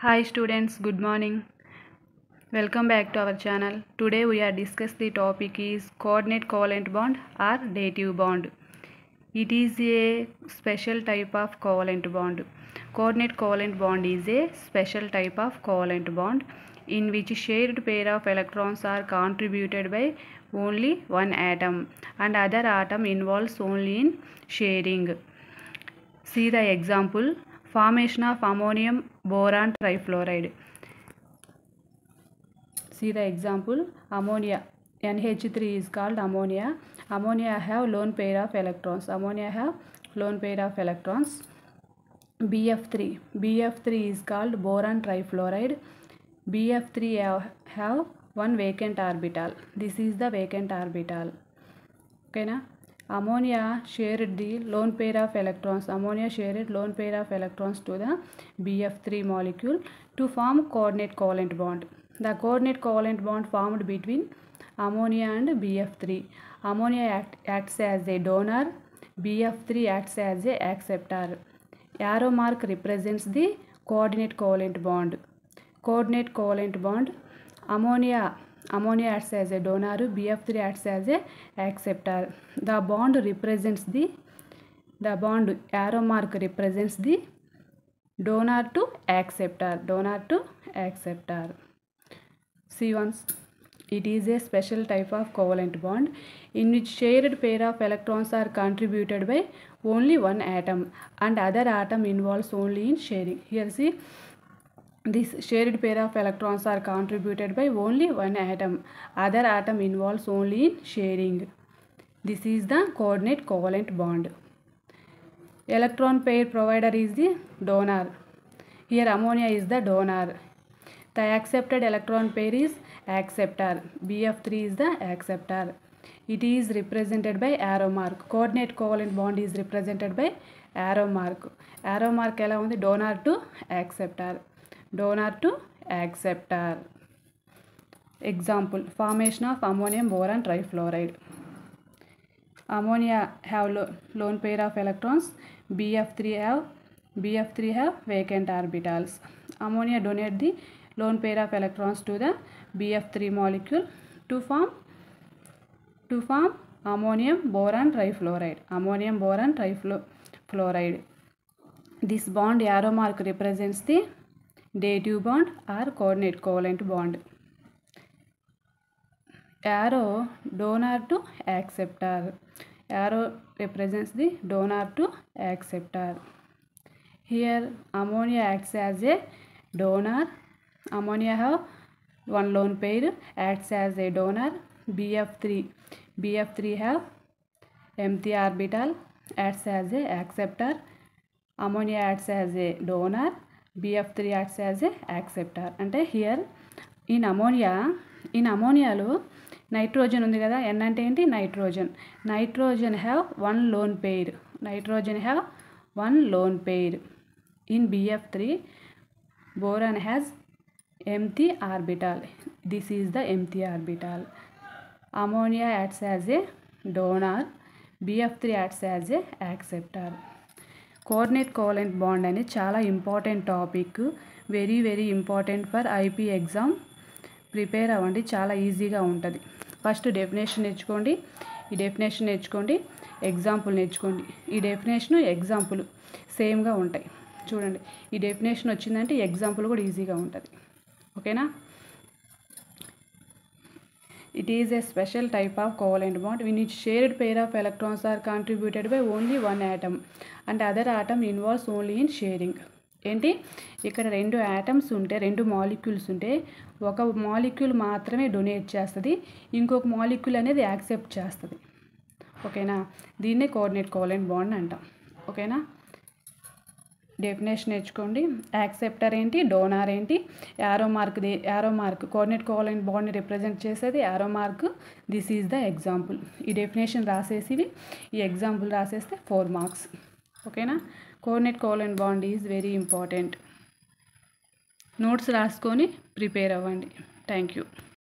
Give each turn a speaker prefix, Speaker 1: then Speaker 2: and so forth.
Speaker 1: Hi students, good morning. Welcome back to our channel. Today we are discussing the topic is coordinate covalent bond or dative bond. It is a special type of covalent bond. Coordinate covalent bond is a special type of covalent bond in which shared pair of electrons are contributed by only one atom and other atom involves only in sharing. See the example. Formation of ammonium boron trifluoride. See the example. Ammonia. NH3 is called ammonia. Ammonia have lone pair of electrons. Ammonia have lone pair of electrons. BF3. BF3 is called boron trifluoride. BF3 have one vacant orbital. This is the vacant orbital. Okay na? Ammonia shared the lone pair of electrons. Ammonia shared lone pair of electrons to the BF3 molecule to form coordinate covalent bond. The coordinate covalent bond formed between ammonia and BF3. Ammonia acts as a donor. BF3 acts as a acceptor. Arrow mark represents the coordinate covalent bond. Coordinate covalent bond. Ammonia acts as a donor, BF3 acts as a acceptor. The bond arrow mark represents the donor to acceptor. See once, it is a special type of covalent bond in which shared pair of electrons are contributed by only one atom and other atom involves only in sharing. Here see, this shared pair of electrons are contributed by only one atom. Other atom involves only in sharing. This is the coordinate covalent bond. Electron pair provider is the donor. Here ammonia is the donor. The accepted electron pair is acceptor. BF3 is the acceptor. It is represented by arrow mark. Coordinate covalent bond is represented by arrow mark. Arrow mark ela undi donor to acceptor. Donor to acceptor. Example, formation of ammonium boron trifluoride. Ammonia have lone pair of electrons. BF3 have vacant orbitals. Ammonia donate the lone pair of electrons to the BF3 molecule to form ammonium boron trifluoride. Ammonium boron trifluoride. This bond arrow mark represents the dative bond or coordinate covalent bond. Arrow donor to acceptor. Arrow represents the donor to acceptor. Here ammonia acts as a donor. Ammonia have one lone pair, acts as a donor. BF3 have empty orbital, acts as a acceptor. Ammonia acts as a donor. BF3 acts as a acceptor. Ante here in ammoniaలో nitrogen ఉంది కదా, N అంటే ఏంటి nitrogen have one lone pair. In BF3 boron has empty orbital. This is the empty orbital. Ammonia acts as a donor. BF3 acts as a acceptor. Coordinate covalent bond అనేది చాలా important topic. Very important for IP exam. Prepare అవ్వండి, చాలా ఈజీగా ఉంటుంది. First definition నేర్చుకోండి. ఈ definition నేర్చుకోండి, example నేర్చుకోండి. ఈ డెఫినేషన్ ఎగ్జాంపుల్ సేమ్గా ఉంటాయి. చూడండి, ఈ డెఫినేషన్ వచ్చిందంటే ఎగ్జాంపుల్ కూడా ఈజీగా ఉంటుంది. ఓకేనా? It is a special type of covalent bond in which shared pair of electrons are contributed by only one atom and other atom involves only in sharing. ఏంటి, ఇక్కడ రెండు ఆటమ్స్ ఉంటే, రెండు మాలిక్యూల్స్ ఉంటే, ఒక మాలిక్యూల్ మాత్రమే డొనేట్ చేస్తుంది, ఇంకొక మాలిక్యూల్ అనేది యాక్సెప్ట్ చేస్తుంది. ఓకేనా? దీన్నే కోఆర్డినేట్ కోవలెంట్ బాండ్ అంటాం. ఓకేనా? డెఫినేషన్ నేర్చుకోండి. యాక్సెప్టర్ ఏంటి, డోనార్ ఏంటి, యారో మార్క్ కోఆర్డినేట్ కోవలెంట్ బాండ్ని రిప్రజెంట్ చేసేది arrow mark. This is the example. ఈ డెఫినేషన్ రాసేసి ఈ ఎగ్జాంపుల్ రాసేస్తే 4 మార్క్స్. ఓకేనా? Coordinate covalent bond is very important. Notes రాసుకొని ప్రిపేర్ అవ్వండి. Thank you.